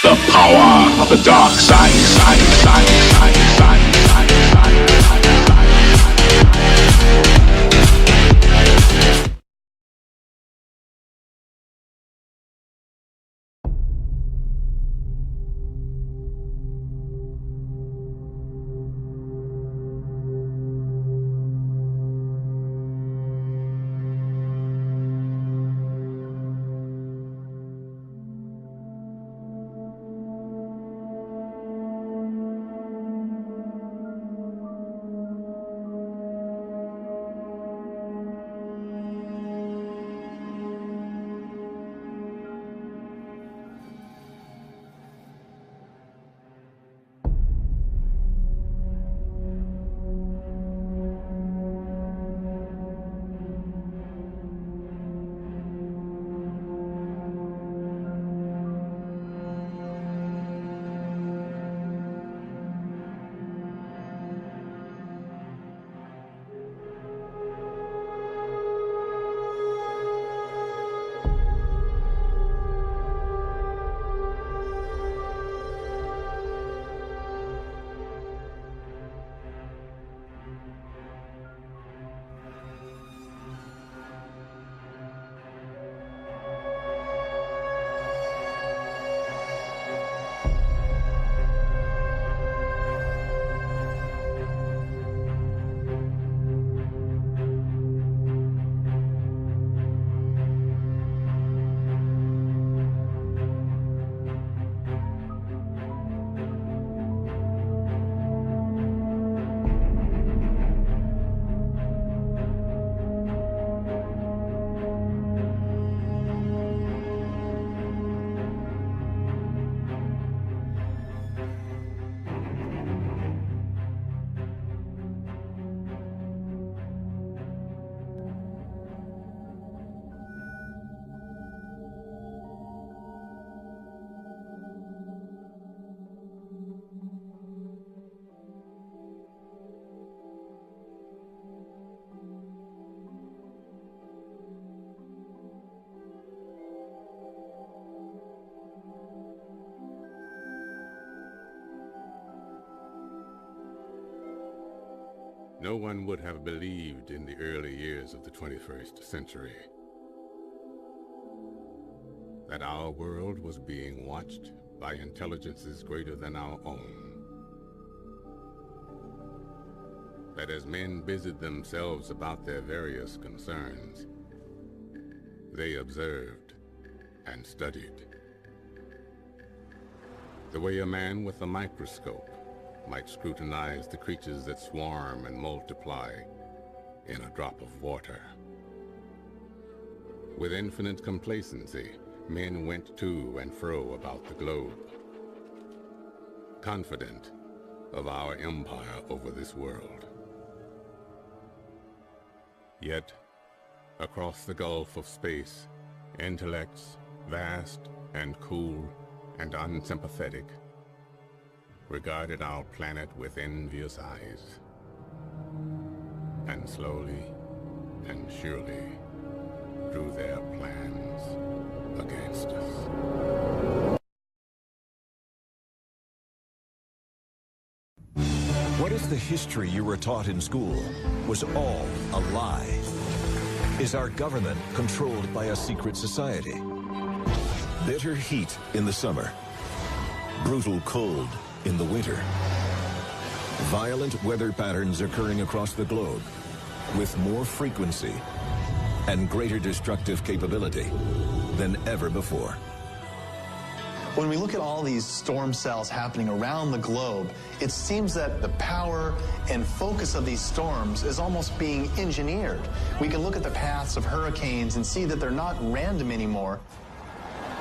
The power of the dark side. No one would have believed in the early years of the 21st century that our world was being watched by intelligences greater than our own. That as men busied themselves about their various concerns, they observed and studied. The way a man with a microscope might scrutinize the creatures that swarm and multiply in a drop of water. With infinite complacency, men went to and fro about the globe, confident of our empire over this world. Yet, across the gulf of space, intellects, vast and cool and unsympathetic, regarded our planet with envious eyes, and slowly and surely drew their plans against us. What if the history you were taught in school was all a lie? Is our government controlled by a secret society? Bitter heat in the summer, brutal cold in the winter. Violent weather patterns occurring across the globe with more frequency and greater destructive capability than ever before. When we look at all these storm cells happening around the globe, it seems that the power and focus of these storms is almost being engineered. We can look at the paths of hurricanes and see that they're not random anymore.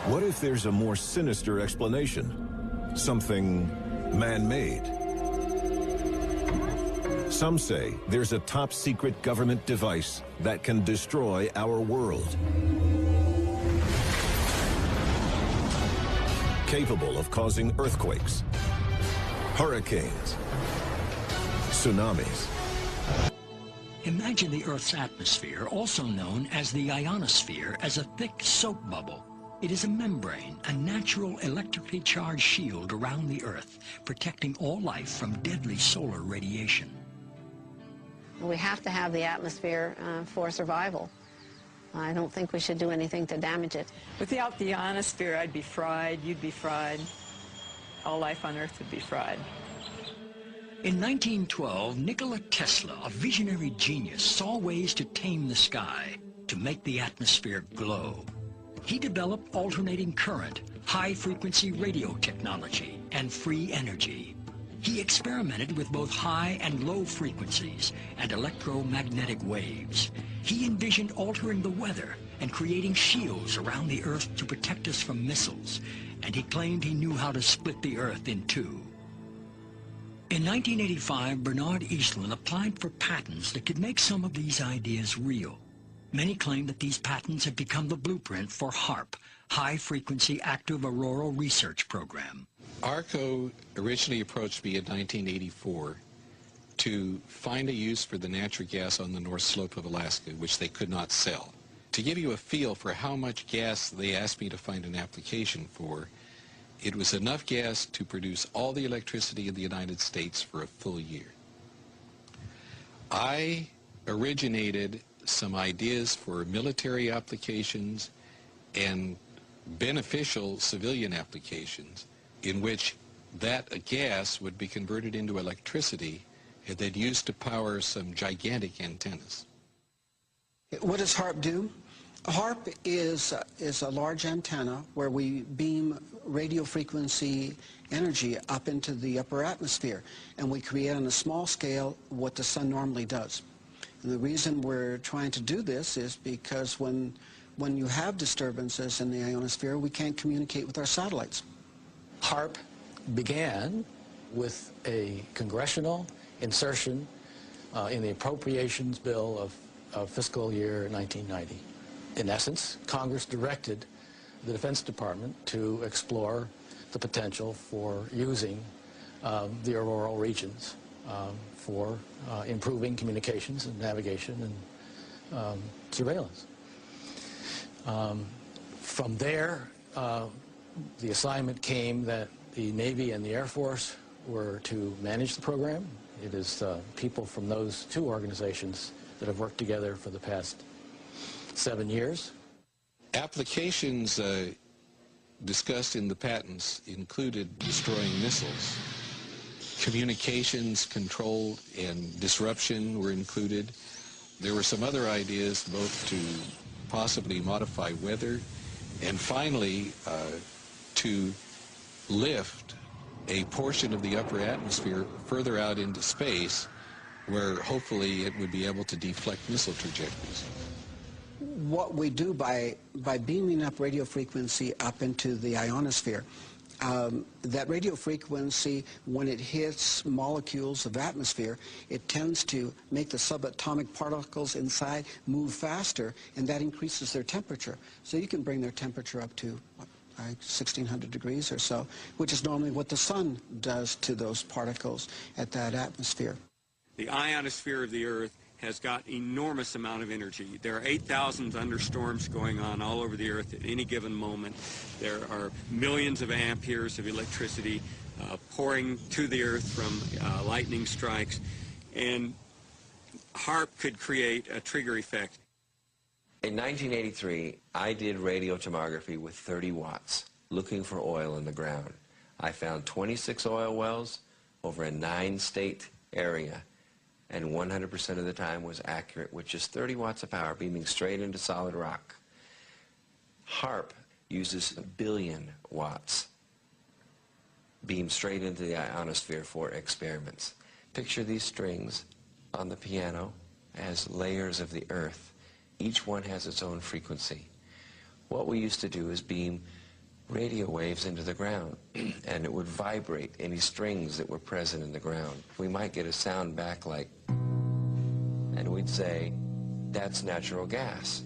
What if there's a more sinister explanation? Something man-made. Some say there's a top-secret government device that can destroy our world. Capable of causing earthquakes, hurricanes, tsunamis. Imagine the Earth's atmosphere, also known as the ionosphere, as a thick soap bubble. It is a membrane, a natural electrically charged shield around the Earth, protecting all life from deadly solar radiation. We have to have the atmosphere for survival. I don't think we should do anything to damage it. Without the ionosphere, I'd be fried, you'd be fried, all life on Earth would be fried. In 1912, Nikola Tesla, a visionary genius, saw ways to tame the sky, to make the atmosphere glow. He developed alternating current, high-frequency radio technology, and free energy. He experimented with both high and low frequencies and electromagnetic waves. He envisioned altering the weather and creating shields around the Earth to protect us from missiles, and he claimed he knew how to split the Earth in two. In 1985, Bernard Eastlund applied for patents that could make some of these ideas real. Many claim that these patents have become the blueprint for HAARP, High-Frequency Active Auroral Research Program. ARCO originally approached me in 1984 to find a use for the natural gas on the North Slope of Alaska, which they could not sell. To give you a feel for how much gas they asked me to find an application for, it was enough gas to produce all the electricity in the United States for a full year. I originated some ideas for military applications and beneficial civilian applications in which that gas would be converted into electricity and then used to power some gigantic antennas. What does HAARP do? HAARP is a large antenna where we beam radio frequency energy up into the upper atmosphere, and we create on a small scale what the sun normally does. And the reason we're trying to do this is because when you have disturbances in the ionosphere, we can't communicate with our satellites. HAARP began with a congressional insertion in the appropriations bill of fiscal year 1990. In essence, Congress directed the Defense Department to explore the potential for using the auroral regions for improving communications and navigation and surveillance. From there, the assignment came that the Navy and the Air Force were to manage the program. It is people from those two organizations that have worked together for the past 7 years. Applications discussed in the patents included destroying missiles. Communications control and disruption were included. There were some other ideas both to possibly modify weather and finally to lift a portion of the upper atmosphere further out into space where hopefully it would be able to deflect missile trajectories. What we do by beaming up radio frequency up into the ionosphere, that radio frequency, when it hits molecules of atmosphere, it tends to make the subatomic particles inside move faster, and that increases their temperature. So you can bring their temperature up to 1,600 degrees or so, which is normally what the sun does to those particles at that atmosphere. The ionosphere of the Earth has got enormous amount of energy. There are 8,000 thunderstorms going on all over the Earth at any given moment. There are millions of amperes of electricity pouring to the Earth from lightning strikes, and HAARP could create a trigger effect. In 1983, I did radio tomography with 30 watts, looking for oil in the ground. I found 26 oil wells over a 9-state area, and 100% of the time was accurate with just 30 watts of power beaming straight into solid rock. HAARP uses 1 billion watts beamed straight into the ionosphere for experiments. Picture these strings on the piano as layers of the Earth. Each one has its own frequency. What we used to do is beam radio waves into the ground, and it would vibrate any strings that were present in the ground. We might get a sound back like, and we'd say, that's natural gas.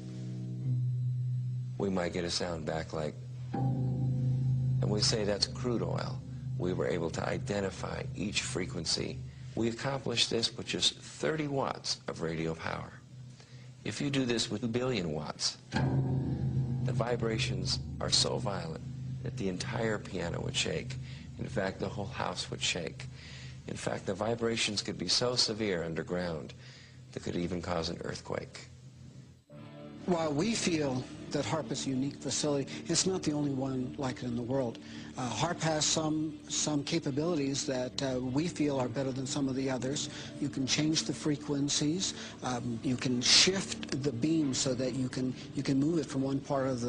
We might get a sound back like, and we'd say, that's crude oil. We were able to identify each frequency. We accomplished this with just 30 watts of radio power. If you do this with 1 billion watts, the vibrations are so violent that the entire piano would shake. In fact, the whole house would shake. In fact, the vibrations could be so severe underground that could even cause an earthquake. While we feel that HAARP is a unique facility, it's not the only one like it in the world. HAARP has some capabilities that we feel are better than some of the others. You can change the frequencies. You can shift the beam so that you can move it from one part of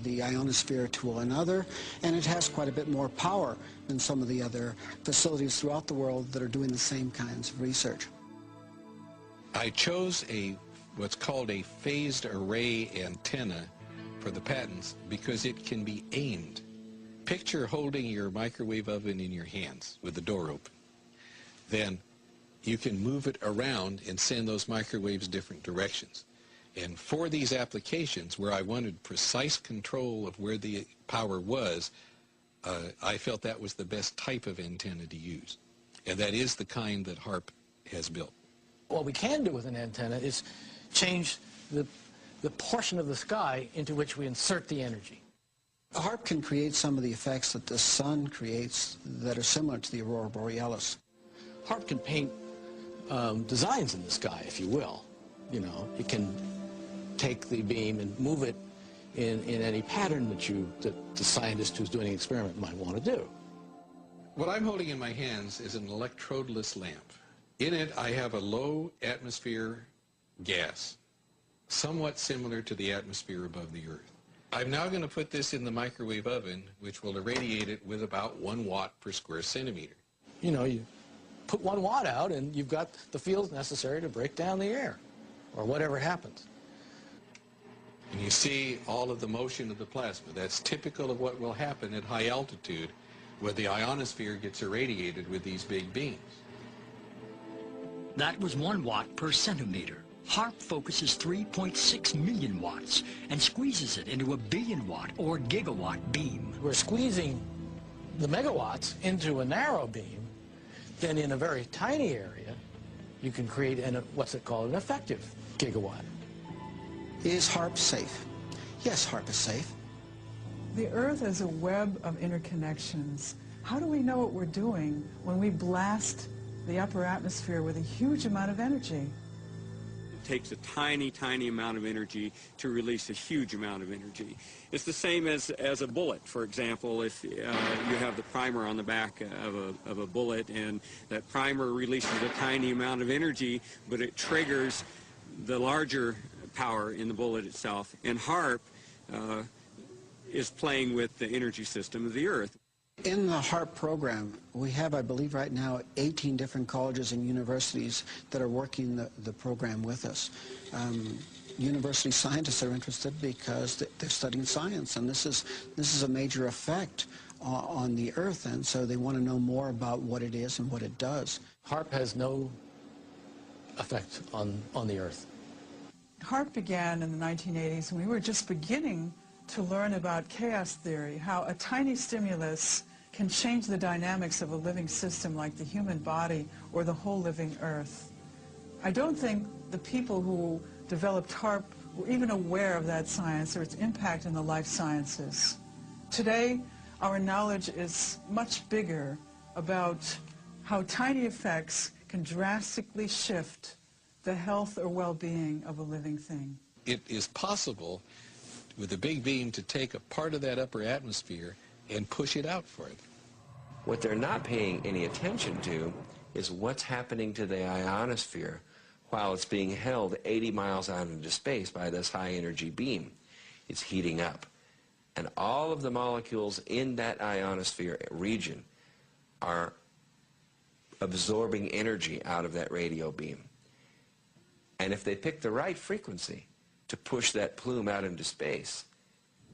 the ionosphere to another, and it has quite a bit more power than some of the other facilities throughout the world that are doing the same kinds of research. I chose what's called a phased array antenna for the patents because it can be aimed. Picture holding your microwave oven in your hands with the door open. Then you can move it around and send those microwaves different directions. And for these applications where I wanted precise control of where the power was, I felt that was the best type of antenna to use. And that is the kind that HAARP has built. What we can do with an antenna is change the portion of the sky into which we insert the energy. HAARP can create some of the effects that the sun creates that are similar to the aurora borealis. HAARP can paint designs in the sky, if you will. You know, it can take the beam and move it in any pattern that the scientist who's doing an experiment might want to do. What I'm holding in my hands is an electrodeless lamp. In it, I have a low atmosphere gas, somewhat similar to the atmosphere above the Earth. I'm now going to put this in the microwave oven, which will irradiate it with about 1 watt per square centimeter. You know, you put 1 watt out and you've got the field necessary to break down the air, or whatever happens. And you see all of the motion of the plasma. That's typical of what will happen at high altitude, where the ionosphere gets irradiated with these big beams. That was 1 watt per centimeter. HAARP focuses 3.6 million watts and squeezes it into a billion-watt or gigawatt beam. We're squeezing the megawatts into a narrow beam. Then in a very tiny area, you can create what's it called, an effective gigawatt. Is HAARP safe? Yes, HAARP is safe. The Earth is a web of interconnections. How do we know what we're doing when we blast the upper atmosphere with a huge amount of energy? It takes a tiny, tiny amount of energy to release a huge amount of energy. It's the same as a bullet, for example. If you have the primer on the back of a bullet, and that primer releases a tiny amount of energy, but it triggers the larger power in the bullet itself. And HAARP is playing with the energy system of the Earth. In the HAARP program, we have, I believe right now, 18 different colleges and universities that are working the program with us. University scientists are interested because they're studying science, and this is a major effect on the Earth, and so they want to know more about what it is and what it does. HAARP has no effect on the Earth. HAARP began in the 1980s, and we were just beginning to learn about chaos theory, how a tiny stimulus can change the dynamics of a living system like the human body or the whole living Earth. I don't think the people who developed HAARP were even aware of that science or its impact in the life sciences. Today, our knowledge is much bigger about how tiny effects can drastically shift the health or well-being of a living thing. It is possible with a big beam to take a part of that upper atmosphere and push it out for it. What they're not paying any attention to is what's happening to the ionosphere while it's being held 80 miles out into space by this high-energy beam. It's heating up. And all of the molecules in that ionosphere region are absorbing energy out of that radio beam. And if they pick the right frequency to push that plume out into space,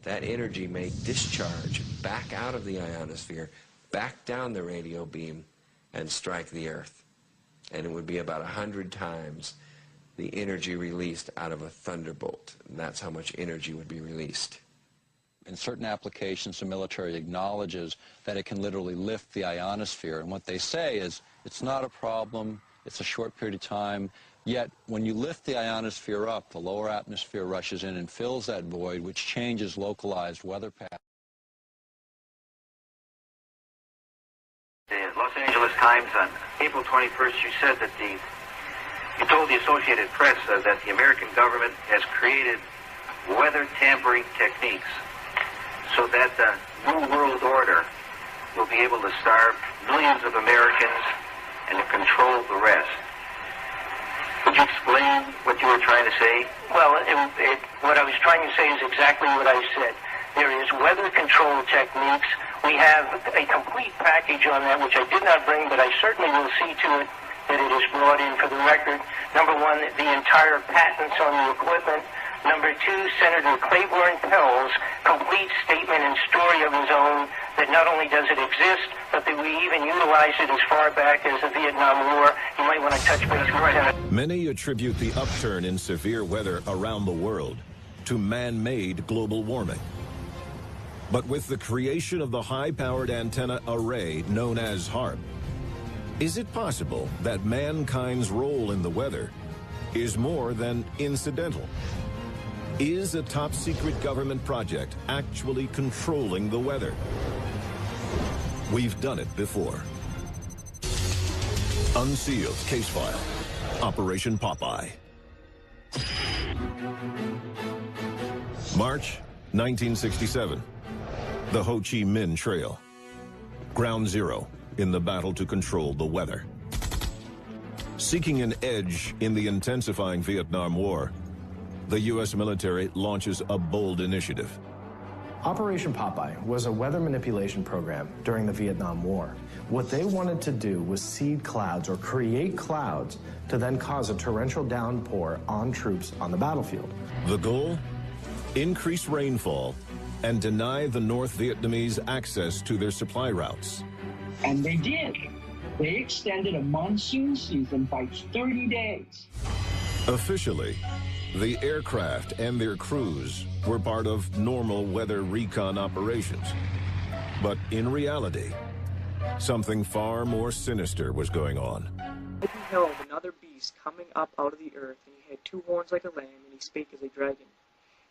that energy may discharge back out of the ionosphere, back down the radio beam, and strike the Earth. And it would be about 100 times the energy released out of a thunderbolt. And that's how much energy would be released. In certain applications, the military acknowledges that it can literally lift the ionosphere. And what they say is, it's not a problem, it's a short period of time, Yet, when you lift the ionosphere up, the lower atmosphere rushes in and fills that void, which changes localized weather patterns. The Los Angeles Times on April 21st, you said that you told the Associated Press that the American government has created weather tampering techniques so that the New World Order will be able to starve millions of Americans and to control the rest. Could you explain what you were trying to say? Well, what I was trying to say is exactly what I said. There is weather control techniques. We have a complete package on that, which I did not bring, but I certainly will see to it that it is brought in for the record. Number one, the entire patents on the equipment. Number two, Senator Claiborne Pell's complete statement and story of his own that not only does it exist, but that we even utilize it as far back as the Vietnam War. You might want to touch base with Senator. Many attribute the upturn in severe weather around the world to man-made global warming. But with the creation of the high-powered antenna array known as HAARP, is it possible that mankind's role in the weather is more than incidental? Is a top-secret government project actually controlling the weather? We've done it before. Unsealed case file. Operation Popeye. March 1967. The Ho Chi Minh Trail. Ground zero in the battle to control the weather. Seeking an edge in the intensifying Vietnam War, the U.S. military launches a bold initiative. Operation Popeye was a weather manipulation program during the Vietnam War. What they wanted to do was seed clouds or create clouds to then cause a torrential downpour on troops on the battlefield. The goal? Increase rainfall and deny the North Vietnamese access to their supply routes. And they did. They extended a monsoon season by 30 days. Officially, the aircraft and their crews were part of normal weather recon operations. But in reality, something far more sinister was going on. I beheld another beast coming up out of the earth, and he had 2 horns like a lamb, and he spake as a dragon.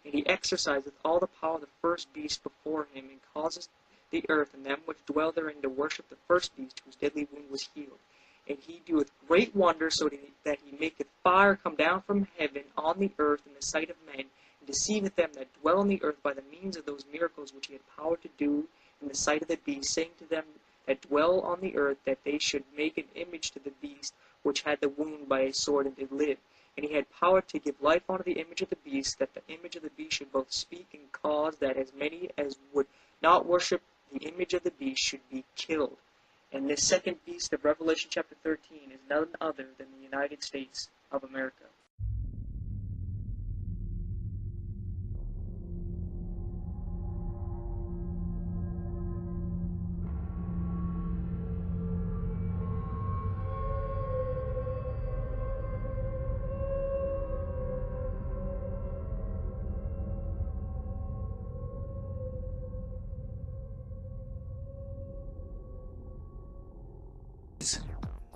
And he exerciseth all the power of the first beast before him, and causeth the earth and them which dwell therein to worship the first beast, whose deadly wound was healed. And he doeth great wonders, so that he maketh fire come down from heaven on the earth in the sight of men, and deceiveth them that dwell on the earth by the means of those miracles which he had power to do in the sight of the beast, saying to them that dwell on the earth that they should make an image to the beast which had the wound by a sword, and did live. And he had power to give life unto the image of the beast, that the image of the beast should both speak and cause that as many as would not worship the image of the beast should be killed. And this second beast of Revelation chapter 13 is none other than the United States of America.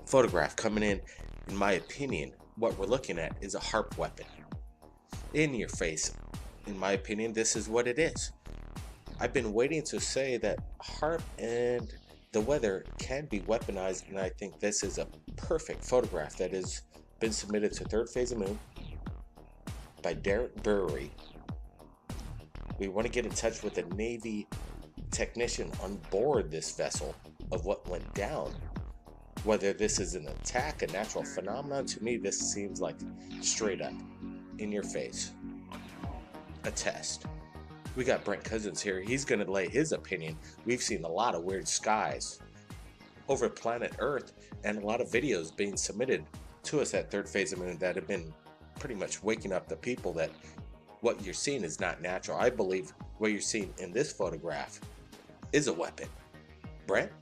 Photograph coming in my opinion, what we're looking at is a HAARP weapon. In your face. In my opinion, this is what it is. I've been waiting to say that HAARP and the weather can be weaponized, and I think this is a perfect photograph that has been submitted to Third Phase of Moon by Derek Brewery. We want to get in touch with a Navy technician on board this vessel of what went down. Whether this is an attack, a natural phenomenon, to me this seems like straight up, in your face, a test. We got Brent Cousins here. He's going to lay his opinion. We've seen a lot of weird skies over planet Earth and a lot of videos being submitted to us at Third Phase of Moon that have been pretty much waking up the people that what you're seeing is not natural. I believe what you're seeing in this photograph is a weapon. Brent?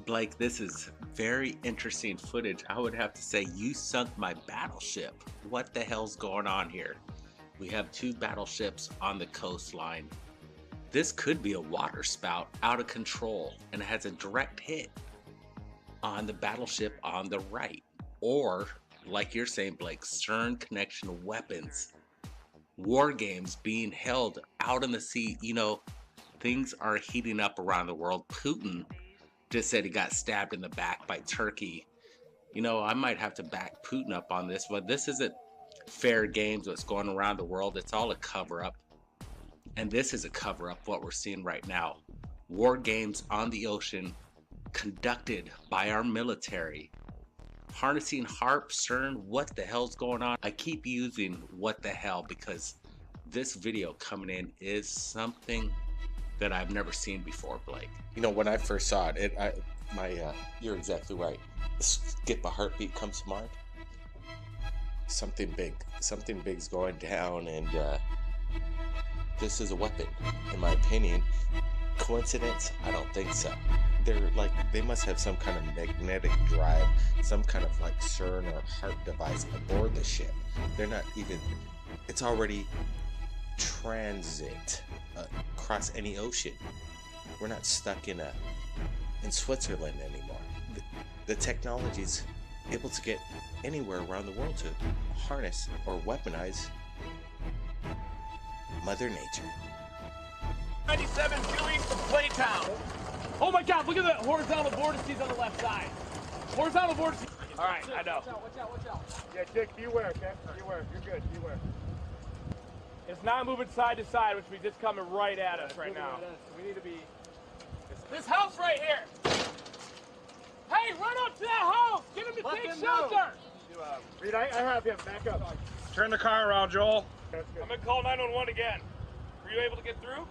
Blake, this is very interesting footage. I would have to say you sunk my battleship. What the hell's going on here? We have 2 battleships on the coastline. This could be a water spout out of control, and it has a direct hit on the battleship on the right. Or like you're saying, Blake, CERN connection weapons, war games being held out in the sea. You know, things are heating up around the world. Putin just said he got stabbed in the back by Turkey. You know, I might have to back Putin up on this, but this isn't fair games what's going around the world. It's all a cover-up. And this is a cover-up, what we're seeing right now. War games on the ocean conducted by our military. Harnessing HAARP, CERN, what the hell's going on? I keep using what the hell because this video coming in is something that I've never seen before, Blake. You know, when I first saw it, you're exactly right. Skip a heartbeat comes to mind. Something big's going down, and this is a weapon, in my opinion. Coincidence? I don't think so. They must have some kind of magnetic drive, some kind of like CERN or HAARP device aboard the ship. They're not even, it's already transit across any ocean. We're not stuck in Switzerland anymore. The technology's able to get anywhere around the world to harness or weaponize Mother Nature. 97 due east from Playtown. Oh my God, look at that horizontal vortices on the left side. Horizontal vortices. All right, I know. Watch out. Yeah, Dick, beware, okay? Beware, you're good, beware. It's not moving side to side, which means it's coming right at us right now. We need to be... This house right here. Hey, run up to that house. Get him to take shelter. Reed, I have him. Back up. Turn the car around, Joel. I'm going to call 911 again. Were you able to get through?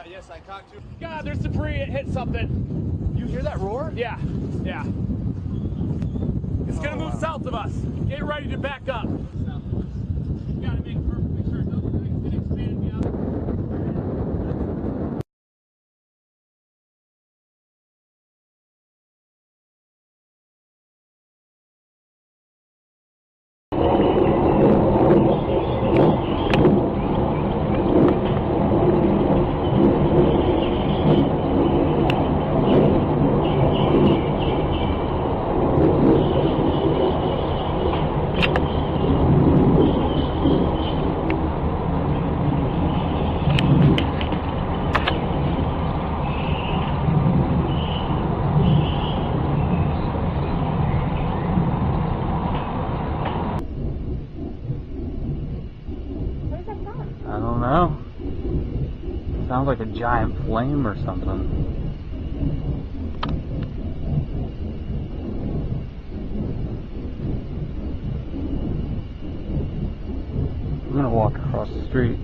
Yes, I caught you. God, there's debris. It hit something. You hear that roar? Yeah. It's going to move south of us. Get ready to back up. You got to make perfectly sure nothing's been expanded beyond. I don't know. Sounds like a giant flame or something. I'm gonna walk across the street.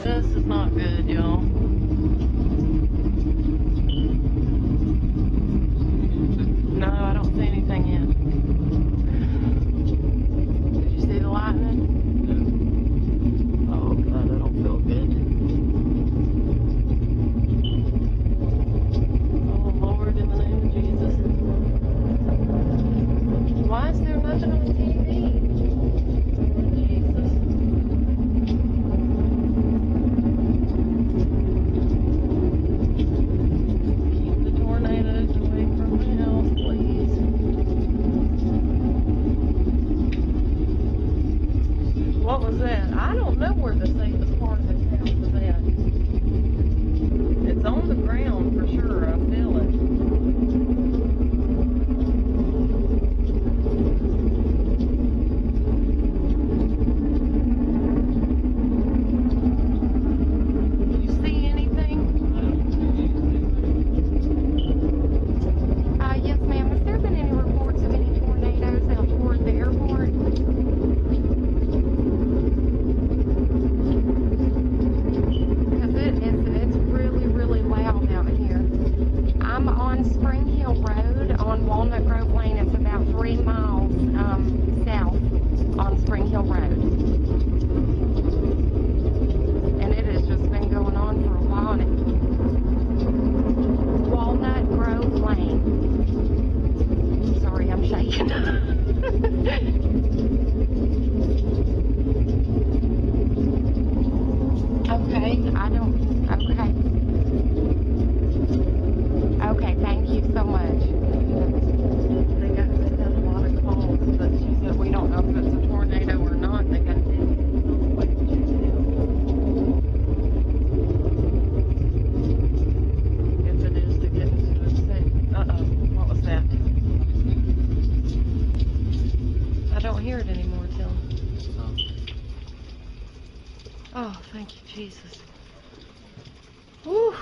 This is not good, y'all. No, I don't see anything yet. Did you see the lightning? Oh God, I don't feel good. Oh Lord, in the name of Jesus. Why is there nothing on TV? What was that? I don't know where the safest part of this house is at. It's on the ground for sure. I feel it. You see anything? Yes, ma'am. Has there been any reports of any tornadoes out toward the airport? Okay, I don't, okay. Okay, thank you so much. They got a lot of calls, but she said we don't know if it's a tornado or not. They got if it is, to get into the same. Uh-oh, what was that? I don't hear it anymore, Tim. Oh, thank you, Jesus. Whew.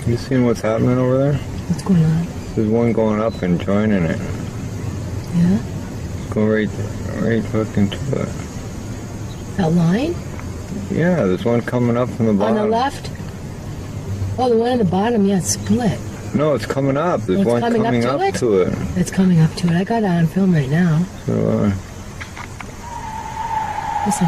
You seen what's happening over there? What's going on? There's one going up and joining it. Yeah? It's going right fucking to it. That line? Yeah, there's one coming up from the bottom. On the left? Oh, the one on the bottom, yeah, it's split. No, it's coming up. There's It's one coming up to it? It's coming up to it. I got it on film right now. So, Listen.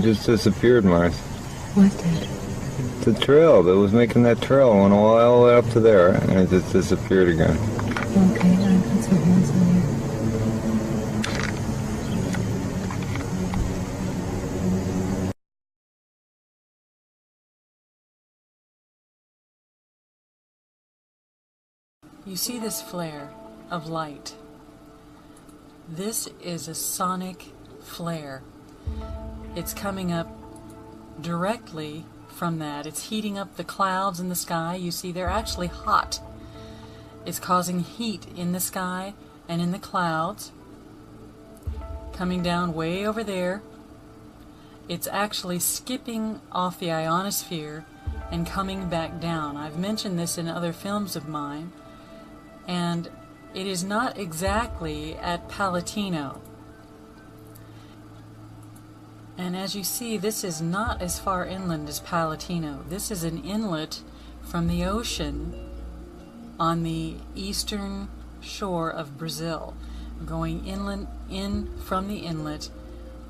it just disappeared, Mars. What did? The trail that was making that trail went all the way up to there, and it just disappeared again. Okay, that's what it was on here. You see this flare of light. This is a sonic flare. It's coming up directly from that. It's heating up the clouds in the sky. You see, they're actually hot. It's causing heat in the sky and in the clouds. Coming down way over there. It's actually skipping off the ionosphere and coming back down. I've mentioned this in other films of mine. And it is not exactly at Palatino. And as you see, this is not as far inland as Palatino. This is an inlet from the ocean on the eastern shore of Brazil. Going inland in from the inlet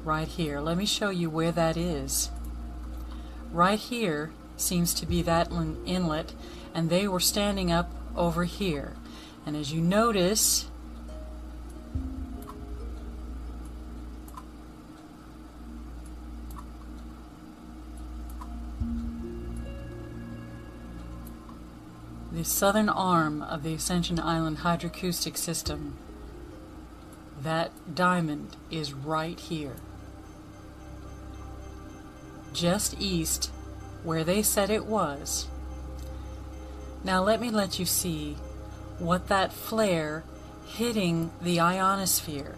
right here. Let me show you where that is. Right here seems to be that inlet, and they were standing up over here. And as you notice, the southern arm of the Ascension Island hydroacoustic system, that diamond is right here. Just east where they said it was. Now let you see what that flare hitting the ionosphere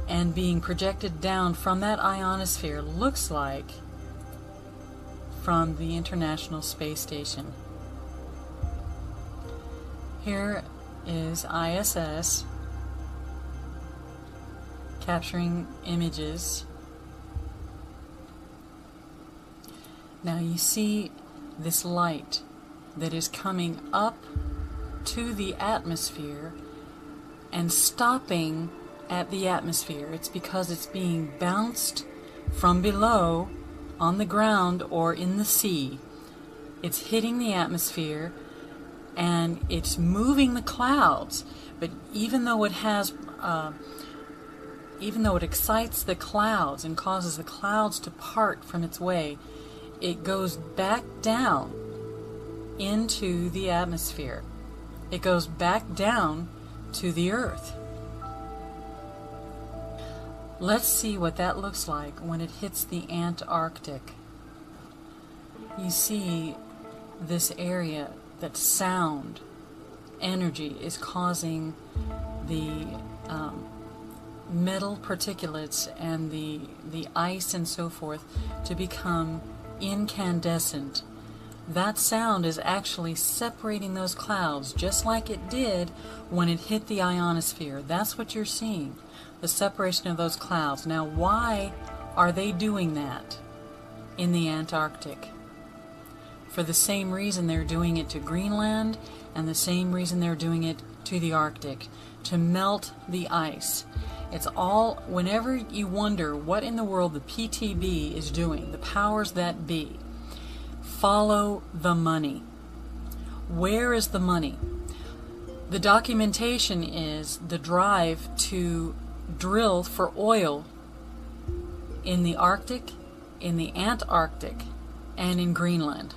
and being projected down from that ionosphere looks like from the International Space Station. Here is ISS capturing images. Now you see this light that is coming up to the atmosphere and stopping at the atmosphere. It's because it's being bounced from below on the ground or in the sea. It's hitting the atmosphere and it's moving the clouds. But even though it has, even though it excites the clouds and causes the clouds to part from its way, it goes back down into the atmosphere. It goes back down to the Earth. Let's see what that looks like when it hits the Antarctic. You see this area that sound energy is causing the metal particulates and the ice and so forth to become incandescent. That sound is actually separating those clouds just like it did when it hit the ionosphere. That's what you're seeing, the separation of those clouds. Now, why are they doing that in the Antarctic? For the same reason they're doing it to Greenland and the same reason they're doing it to the Arctic, to melt the ice. It's all, whenever you wonder what in the world the PTB is doing, the powers that be, follow the money. Where is the money? The documentation is the drive to drill for oil in the Arctic, in the Antarctic, and in Greenland.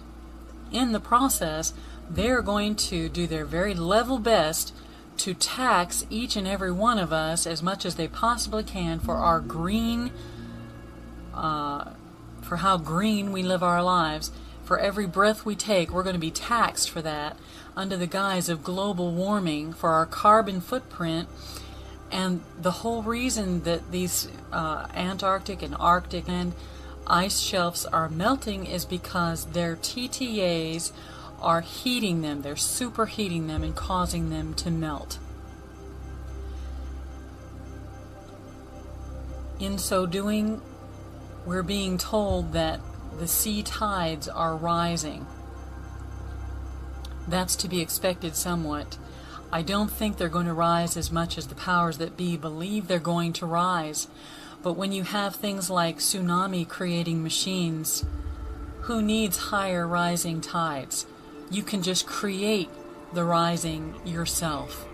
In the process, they're going to do their very level best to tax each and every one of us as much as they possibly can for our green, for how green we live our lives. For every breath we take, we're going to be taxed for that under the guise of global warming, for our carbon footprint. And the whole reason that these Antarctic and Arctic and ice shelves are melting is because their TTAs are heating them. They're superheating them and causing them to melt. In so doing, we're being told that the sea tides are rising. That's to be expected somewhat. I don't think they're going to rise as much as the powers that be believe they're going to rise. But when you have things like tsunami creating machines, who needs higher rising tides? You can just create the rising yourself.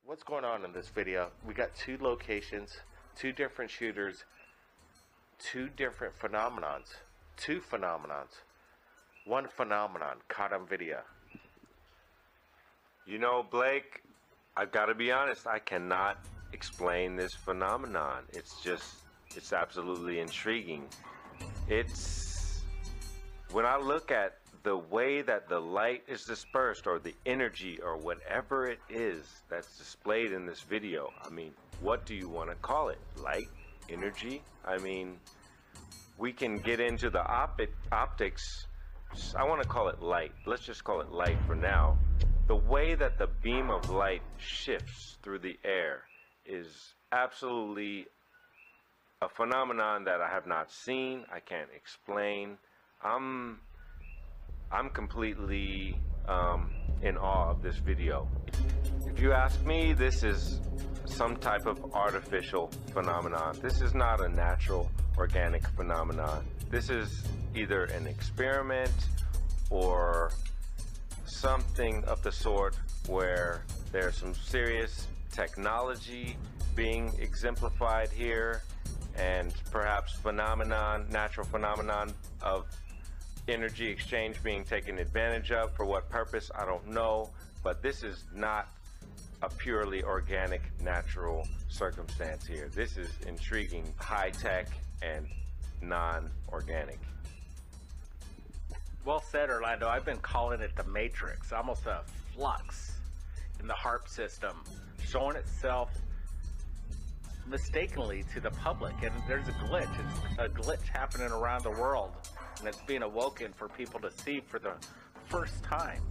What's going on in this video? We got two locations, two different shooters, two different phenomenons. Two phenomenons. One phenomenon caught on video. You know, Blake, I've got to be honest, I cannot explain this phenomenon. It's absolutely intriguing. When I look at the way that the light is dispersed, or the energy, or whatever it is that's displayed in this video, I mean, what do you want to call it? Light? Energy? I mean, we can get into the optics. I want to call it light. Let's just call it light for now. The way that the beam of light shifts through the air is absolutely a phenomenon that I have not seen. I can't explain. I'm completely in awe of this video. If you ask me, this is some type of artificial phenomenon. This is not a natural, organic phenomenon. This is either an experiment or something of the sort where there's some serious technology being exemplified here, and perhaps natural phenomenon of energy exchange being taken advantage of. For what purpose, I don't know, but this is not a purely organic, natural circumstance here. This is intriguing, high-tech, and non-organic. Well said, Orlando. I've been calling it the Matrix, almost a flux in the HAARP system, showing itself mistakenly to the public. And there's a glitch. It's a glitch happening around the world, and it's being awoken for people to see for the first time.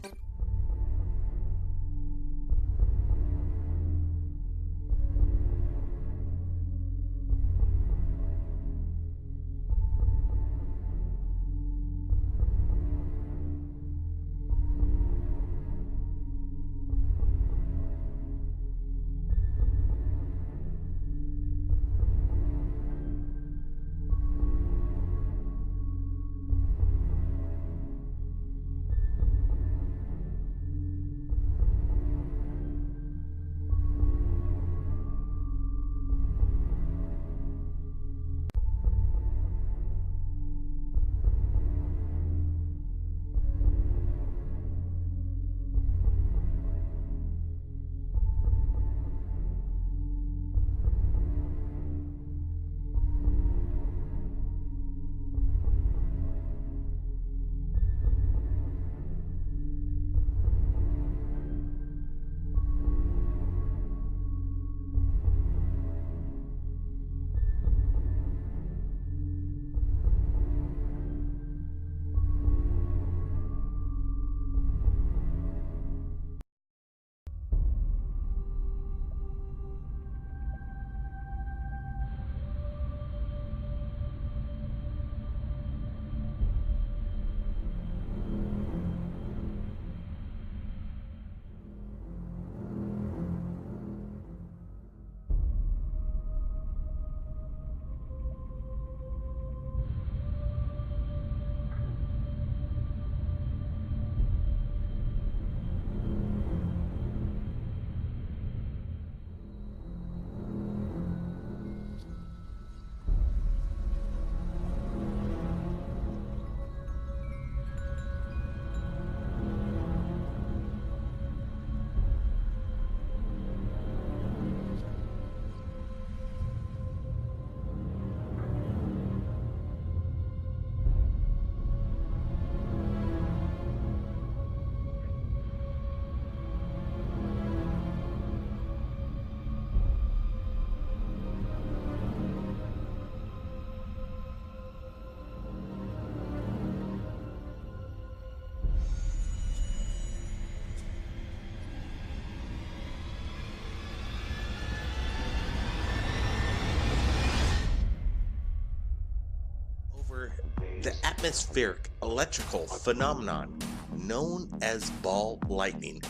The atmospheric electrical phenomenon known as ball lightning.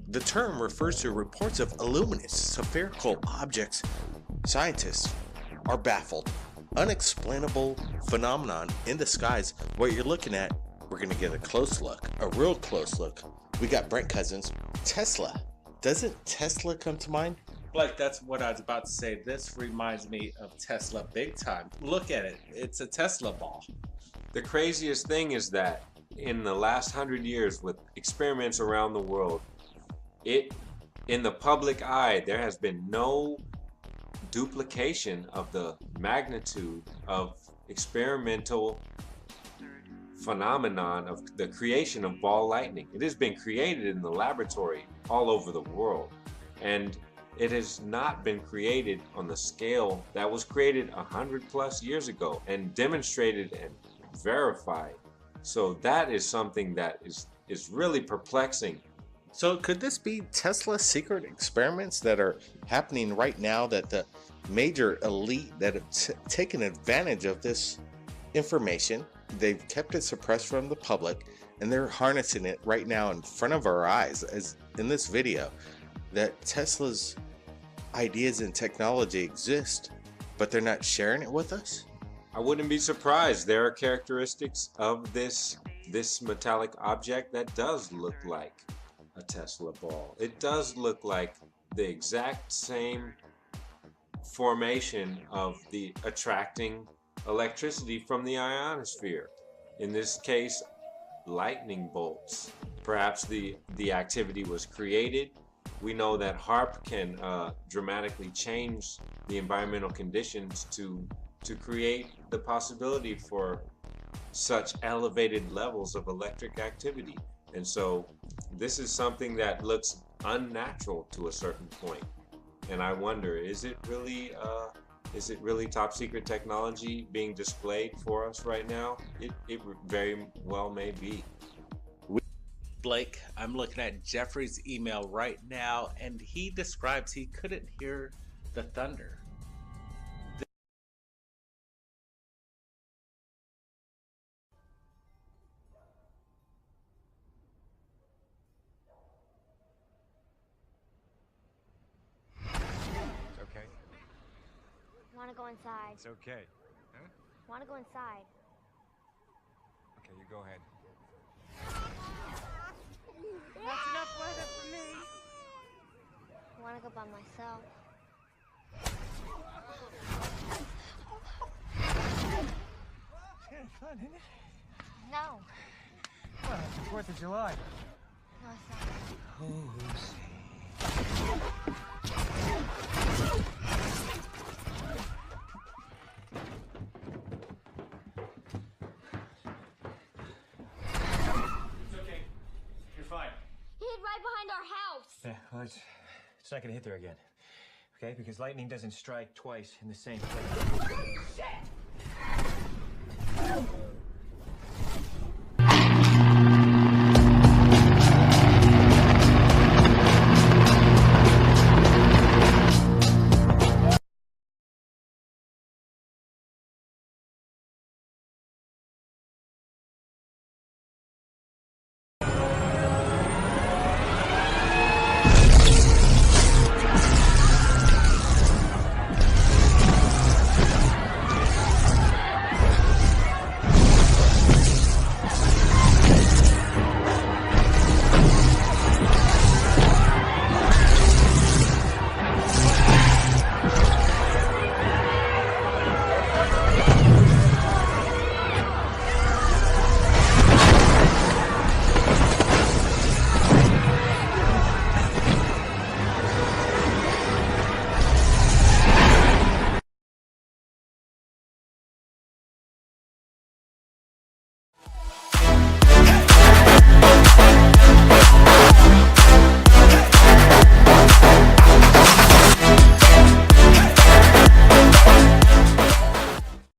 The term refers to reports of luminous spherical objects. Scientists are baffled. Unexplainable phenomenon in the skies. What you're looking at, we're going to get a close look, a real close look. We got Brent Cousins. Tesla. Doesn't Tesla come to mind? Like, that's what I was about to say. This reminds me of Tesla big time. Look at it. It's a Tesla ball. The craziest thing is that in the last 100 years with experiments around the world, in the public eye, there has been no duplication of the magnitude of experimental phenomenon of the creation of ball lightning. It has been created in the laboratory all over the world, and it has not been created on the scale that was created 100+ years ago and demonstrated and verified. So that is something that is really perplexing. So could this be Tesla's secret experiments that are happening right now, that the major elite that have taken advantage of this information, they've kept it suppressed from the public, and they're harnessing it right now in front of our eyes, as in this video, that Tesla's ideas and technology exist, but they're not sharing it with us? I wouldn't be surprised. There are characteristics of this metallic object that does look like a Tesla ball. It does look like the exact same formation of the attracting electricity from the ionosphere. in this case, lightning bolts. Perhaps the activity was created. We know that HAARP can dramatically change the environmental conditions to create the possibility for such elevated levels of electric activity. And so this is something that looks unnatural to a certain point. And I wonder, is it really top secret technology being displayed for us right now? It very well may be. Blake, I'm looking at Jeffrey's email right now, and he describes he couldn't hear the thunder. It's okay. I want to go inside. It's okay. Huh? I want to go inside. Okay, you go ahead. That's enough weather for me. I want to go by myself. It's kind of fun, isn't it? No. Well, it's the 4th of July. No, it's not. Oh, see. It's okay. You're fine. He hid right behind our house. Yeah, well, it's not gonna hit there again. Okay? Because lightning doesn't strike twice in the same place. Shit!